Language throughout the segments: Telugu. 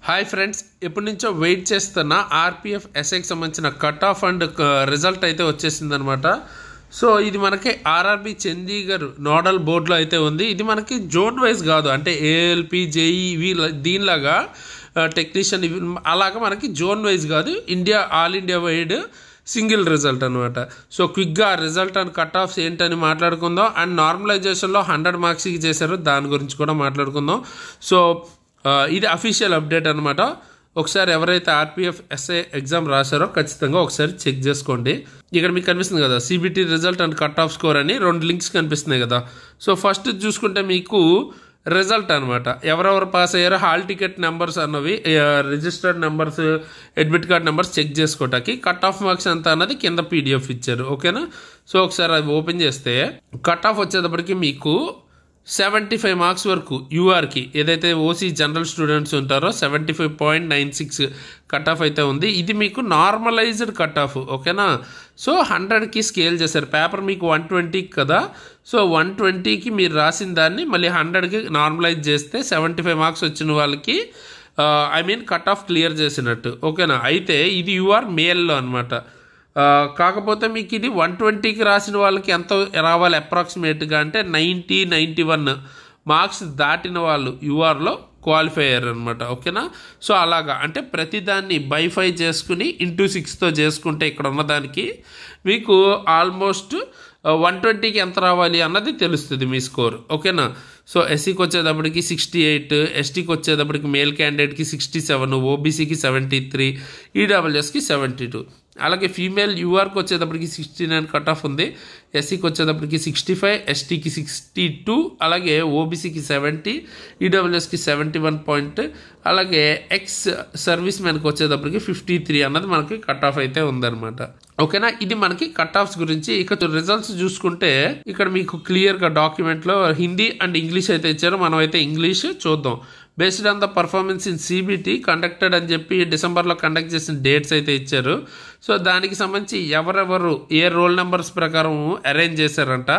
హాయ్ ఫ్రెండ్స్, ఎప్పటి నుంచో వెయిట్ చేస్తున్న ఆర్పిఎఫ్ ఎస్ఐకి సంబంధించిన కట్ ఆఫ్ అండ్ రిజల్ట్ అయితే వచ్చేసిందనమాట. సో ఇది మనకి ఆర్ఆర్బి చండీగఢ్ నోడల్ బోర్డులో అయితే ఉంది. ఇది మనకి జోన్ వైజ్ కాదు, అంటే ఏఎల్పి జేఈవి దీనిలాగా టెక్నీషియన్ అలాగా మనకి జోన్ వైజ్ కాదు, all India wide single result అనమాట. సో క్విక్గా రిజల్ట్ అండ్ కట్ ఆఫ్స్ ఏంటని మాట్లాడుకుందాం. అండ్ నార్మలైజేషన్లో 100 మార్క్స్కి చేశారు, దాని గురించి కూడా మాట్లాడుకుందాం. సో ఇది అఫీషియల్ అప్డేట్ అనమాట. ఒకసారి ఎవరైతే ఆర్పిఎఫ్ ఎస్ఐ ఎగ్జామ్ రాశారో ఖచ్చితంగా ఒకసారి చెక్ చేసుకోండి. ఇక్కడ మీకు కనిపిస్తుంది కదా CBT result and cut off score అని 2 లింక్స్ కనిపిస్తున్నాయి కదా. సో ఫస్ట్ చూసుకుంటే మీకు రిజల్ట్ అనమాట, ఎవరెవరు పాస్ అయ్యారో హాల్ టికెట్ నెంబర్స్ అన్నవి, registered numbers, admit card numbers check చేసుకోవటానికి కట్ ఆఫ్ మార్క్స్ ఎంత అన్నది కింద పీడిఎఫ్ ఇచ్చారు. ఓకేనా. సో ఒకసారి అది ఓపెన్ చేస్తే కట్ ఆఫ్ వచ్చేటప్పటికి మీకు 75 మార్క్స్ వరకు యూఆర్కి, ఏదైతే ఓసీ జనరల్ స్టూడెంట్స్ ఉంటారో 75.96 కట్ ఆఫ్ అయితే ఉంది. ఇది మీకు నార్మలైజ్డ్ కట్ ఆఫ్. ఓకేనా. సో 100కి స్కేల్ చేశారు. పేపర్ మీకు 120 కదా. సో 120కి మీరు రాసిన దాన్ని మళ్ళీ 100కి నార్మలైజ్ చేస్తే 75 మార్క్స్ వచ్చిన వాళ్ళకి కట్ ఆఫ్ క్లియర్ చేసినట్టు. ఓకేనా. అయితే ఇది యూఆర్ మేల్లో అనమాట. కాకపోతే మీకు ఇది 120కి రాసిన వాళ్ళకి ఎంత రావాలి అప్రాక్సిమేట్గా అంటే 90-91 మార్క్స్ దాటిన వాళ్ళు యూఆర్లో క్వాలిఫై అయ్యారు అనమాట. ఓకేనా. సో అలాగా అంటే ప్రతిదాన్ని బై 5 చేసుకుని ఇంటూ 6తో చేసుకుంటే ఇక్కడ ఉన్నదానికి మీకు ఆల్మోస్ట్ 120కి ఎంత రావాలి అన్నది తెలుస్తుంది మీ స్కోర్. ఓకేనా. సో ఎస్సీకి వచ్చేటప్పటికి 68, ఎస్టీకి వచ్చేటప్పటికి మేల్ క్యాండిడేట్కి 67, ఓబీసీకి 73, ఈడబ్ల్యూఎస్కి 72. అలాగే ఫీమేల్ యూఆర్కి వచ్చేటప్పటికి 69 కట్ ఆఫ్ ఉంది, ఎస్సీకి వచ్చేటప్పటికి 65, ఎస్టీకి 62, అలాగే ఓబీసీకి 70, ఈడబ్ల్యూఎస్కి 71 పాయింట్, అలాగే ఎక్స్ సర్వీస్ మ్యాన్కి వచ్చేటప్పటికి 53 అన్నది మనకి కట్ ఆఫ్ అయితే ఉందన్నమాట. ఓకేనా. ఇది మనకి కట్ ఆఫ్స్ గురించి. ఇక రిజల్ట్స్ చూసుకుంటే ఇక్కడ మీకు క్లియర్గా డాక్యుమెంట్లో హిందీ అండ్ ఇంగ్లీష్ అయితే ఇచ్చారు. మనం అయితే ఇంగ్లీష్ చూద్దాం. Based on the performance in CBT conducted అని చెప్పి డిసెంబర్లో కండక్ట్ చేసిన డేట్స్ అయితే ఇచ్చారు. సో దానికి సంబంధించి ఎవరెవరు ఏ రోల్ నెంబర్స్ ప్రకారం అరేంజ్ చేశారంట.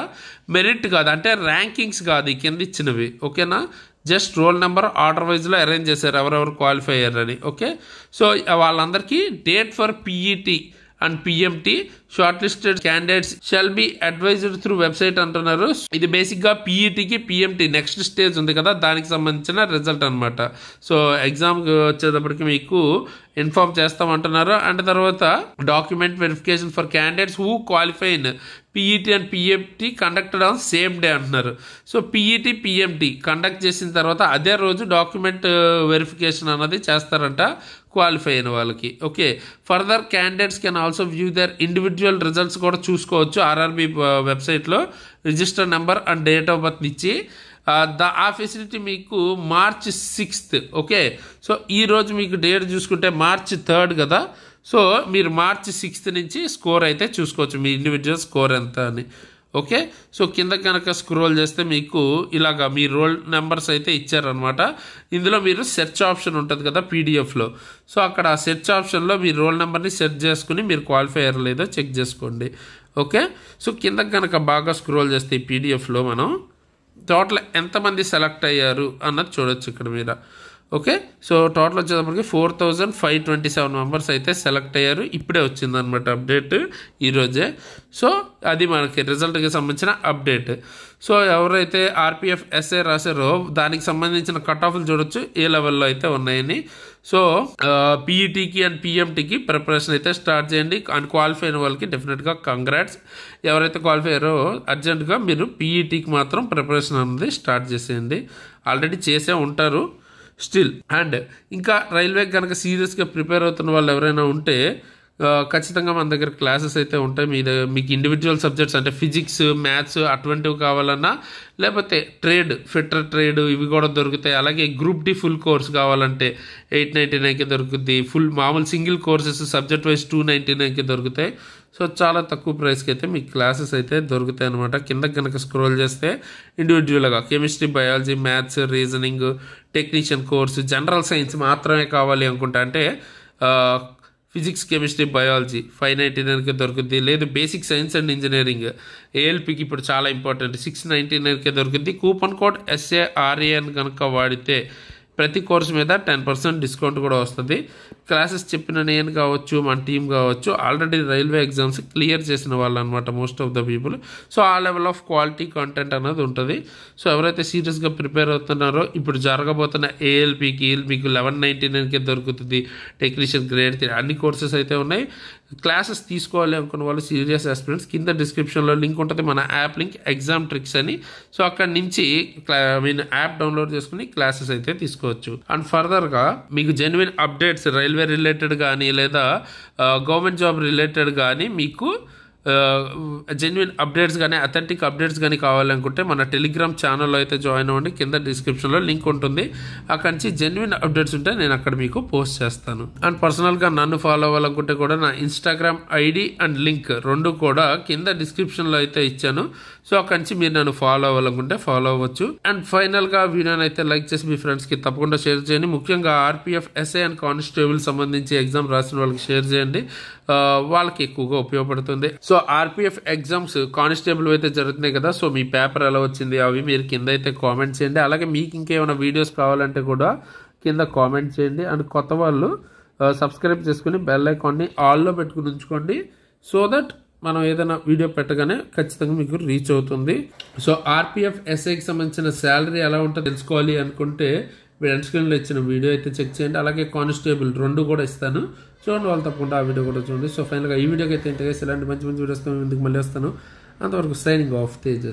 మెరిట్ కాదు, అంటే ర్యాంకింగ్స్ కాదు ఈ కింద ఇచ్చినవి. ఓకేనా. జస్ట్ రోల్ నెంబర్ ఆర్డర్ వైజ్లో అరేంజ్ చేశారు ఎవరెవరు క్వాలిఫై అయ్యారని. ఓకే. సో వాళ్ళందరికీ date for PET and PMT shortlisted candidates shall be advised through website అంటున్నారు. ఇది బేసిక్గా పిఈటికి పిఎంటి నెక్స్ట్ స్టేజ్ ఉంది కదా, దానికి సంబంధించిన రిజల్ట్ అనమాట. సో ఎగ్జామ్కి వచ్చేటప్పటికి మీకు ఇన్ఫార్మ్ చేస్తామంటున్నారు. అండ్ తర్వాత document verification for candidates who qualify in PET and PMT conducted on same day అంటున్నారు. సో పిఈటి పిఎంటి కండక్ట్ చేసిన తర్వాత అదే రోజు డాక్యుమెంట్ వెరిఫికేషన్ అన్నది చేస్తారంట క్వాలిఫై అయిన వాళ్ళకి. Okay. Further candidates can also view their individual results కూడా చూసుకోవచ్చు ఆర్ఆర్బి వెబ్సైట్లో. Register number and date of birth ఇచ్చి ఆ ఫెసిలిటీ మీకు March 6th. ఓకే. సో ఈరోజు మీకు డేట్ చూసుకుంటే March 3rd కదా. సో మీరు March 6th నుంచి స్కోర్ అయితే చూసుకోవచ్చు, మీ ఇండివిజువల్ స్కోర్ ఎంత అని. ఓకే. సో కింద కనుక స్క్రోల్ చేస్తే మీకు ఇలాగా మీ రోల్ నెంబర్స్ అయితే ఇచ్చారనమాట. ఇందులో మీరు సెర్చ్ ఆప్షన్ ఉంటుంది కదా పీడిఎఫ్లో. సో అక్కడ ఆ సెర్చ్ ఆప్షన్లో మీ రోల్ నెంబర్ని సెర్చ్ చేసుకుని మీరు క్వాలిఫై అయ్యారో లేదో చెక్ చేసుకోండి. ఓకే. సో కింద కనుక బాగా స్క్రోల్ చేస్తే ఈ పీడిఎఫ్లో మనం టోటల్ ఎంతమంది సెలెక్ట్ అయ్యారు అన్నది చూడొచ్చు ఇక్కడ మీద. ఓకే. సో టోటల్ వచ్చేటప్పటికి 4527 మెంబర్స్ అయితే సెలెక్ట్ అయ్యారు. ఇప్పుడే వచ్చిందనమాట అప్డేట్ ఈరోజే. సో అది మనకి రిజల్ట్కి సంబంధించిన అప్డేట్. సో ఎవరైతే ఆర్పిఎఫ్ ఎస్ఐ రాశారో దానికి సంబంధించిన కట్ ఆఫ్లు చూడొచ్చు ఏ లెవెల్లో అయితే ఉన్నాయని. సో పీఈటీకి అండ్ పిఎంటీకి ప్రిపరేషన్ అయితే స్టార్ట్ చేయండి. అండ్ క్వాలిఫై అయిన వాళ్ళకి డెఫినెట్గా కంగ్రాట్స్. ఎవరైతే క్వాలిఫై అయ్యారో అర్జెంటుగా మీరు పీఈటీకి మాత్రం ప్రిపరేషన్ అనేది స్టార్ట్ చేసేయండి. ఆల్రెడీ చేసే ఉంటారు స్టిల్. అండ్ ఇంకా రైల్వే కనుక సీరియస్గా ప్రిపేర్ అవుతున్న వాళ్ళు ఎవరైనా ఉంటే ఖచ్చితంగా మన దగ్గర క్లాసెస్ అయితే ఉంటాయి. మీకు ఇండివిజువల్ సబ్జెక్ట్స్ అంటే ఫిజిక్స్, మ్యాథ్స్ అటువంటివి కావాలన్నా, లేకపోతే ఫిట్టర్ ట్రేడ్ ఇవి కూడా దొరుకుతాయి. అలాగే గ్రూప్ డి ఫుల్ కోర్స్ కావాలంటే 899కి దొరుకుతుంది. ఫుల్ మామూలు సింగిల్ కోర్సెస్ సబ్జెక్ట్ వైజ్ 299కి దొరుకుతాయి. సో చాలా తక్కువ ప్రైస్కి అయితే మీకు క్లాసెస్ అయితే దొరుకుతాయి అనమాట. కింద కనుక స్క్రోల్ చేస్తే ఇండివిజువల్గా chemistry, biology, maths, reasoning, technician course, general science మాత్రమే కావాలి అనుకుంటా అంటే ఫిజిక్స్, కెమిస్ట్రీ, బయాలజీ 599కి దొరుకుద్ది. లేదు బేసిక్ సైన్స్ అండ్ ఇంజనీరింగ్ ఏఎల్పికి ఇప్పుడు చాలా ఇంపార్టెంట్ 699కే దొరుకుద్ది. కూపన్ కోడ్ SARA అని కనుక వాడితే ప్రతి కోర్సు మీద 10% డిస్కౌంట్ కూడా వస్తుంది. క్లాసెస్ చెప్పిన నేను కావచ్చు, మన టీం కావచ్చు, ఆల్రెడీ రైల్వే ఎగ్జామ్స్ క్లియర్ చేసిన వాళ్ళు అనమాట most of the people. So ఆ లెవెల్ ఆఫ్ క్వాలిటీ కంటెంట్ అనేది ఉంటుంది. సో ఎవరైతే సీరియస్గా ప్రిపేర్ అవుతున్నారో ఇప్పుడు జరగబోతున్న ఏఎల్పీకి మీకు 1199కే దొరుకుతుంది. టెక్నీషియన్ గ్రేడ్ 3 అన్ని కోర్సెస్ అయితే ఉన్నాయి. క్లాసెస్ తీసుకోవాలి అనుకున్న వాళ్ళు సీరియస్ ఆస్పిరెంట్స్ కింద డిస్క్రిప్షన్లో లింక్ ఉంటుంది, మన యాప్ లింక్ ఎగ్జామ్ ట్రిక్స్ అని. సో అక్కడి నుంచి యాప్ డౌన్లోడ్ చేసుకుని క్లాసెస్ అయితే తీసుకోవచ్చు. అండ్ ఫర్దర్గా మీకు జెన్యున్ అప్డేట్స్ రైల్వే రిలేటెడ్ కానీ లేదా గవర్నమెంట్ జాబ్ రిలేటెడ్ కానీ మీకు జెన్యున్ అప్డేట్స్ కానీ అథెంటిక్ అప్డేట్స్ కానీ కావాలనుకుంటే మన టెలిగ్రామ్ ఛానల్లో అయితే జాయిన్ అవ్వండి. కింద డిస్క్రిప్షన్లో లింక్ ఉంటుంది. అక్కడి నుంచి జెన్యున్ అప్డేట్స్ ఉంటే నేను అక్కడ మీకు పోస్ట్ చేస్తాను. అండ్ పర్సనల్గా నన్ను ఫాలో అవ్వాలనుకుంటే కూడా నా ఇన్స్టాగ్రామ్ ఐడి అండ్ లింక్ రెండు కూడా కింద డిస్క్రిప్షన్లో అయితే ఇచ్చాను. సో అక్కడి నుంచి మీరు నన్ను ఫాలో అవ్వాలనుకుంటే ఫాలో అవ్వచ్చు. అండ్ ఫైనల్గా వీడియోని అయితే లైక్ చేసి మీ ఫ్రెండ్స్కి తప్పకుండా షేర్ చేయండి. ముఖ్యంగా ఆర్పీఎఫ్ ఎస్ఐ అండ్ కానిస్టేబుల్ సంబంధించి ఎగ్జామ్ రాసిన వాళ్ళకి షేర్ చేయండి, వాళ్ళకి ఎక్కువగా ఉపయోగపడుతుంది. సో ఆర్పీఎఫ్ ఎగ్జామ్స్ కానిస్టేబుల్ అయితే జరుగుతున్నాయి కదా, సో మీ పేపర్ ఎలా వచ్చింది అవి మీరు కింద అయితే కామెంట్ చేయండి. అలాగే మీకు ఇంకేమైనా వీడియోస్ కావాలంటే కూడా కింద కామెంట్ చేయండి. అండ్ కొత్త వాళ్ళు సబ్స్క్రైబ్ చేసుకుని బెల్ ఐకాన్ని ఆల్లో పెట్టుకుని ఉంచుకోండి. సో దట్ మనం ఏదైనా వీడియో పెట్టగానే ఖచ్చితంగా మీకు రీచ్ అవుతుంది. సో ఆర్పీఎఫ్ ఎస్ఐకి సంబంధించిన శాలరీ ఎలా ఉంటుందో తెలుసుకోవాలి అనుకుంటే మీరు ఎండ్ స్క్రీన్లో ఇచ్చిన వీడియో అయితే చెక్ చేయండి. అలాగే కానిస్టేబుల్ రెండు కూడా ఇస్తాను, చూడండి, వాళ్ళు తప్పకుండా ఆ వీడియో కూడా చూడండి. సో ఫైనల్గా ఈ వీడియోకి అయితే ఇలాంటి మంచి మంచి వీడియోస్ ముందుకు మళ్ళీ వస్తాను. అంతవరకు సైనింగ్ ఆఫ్ తేజస్.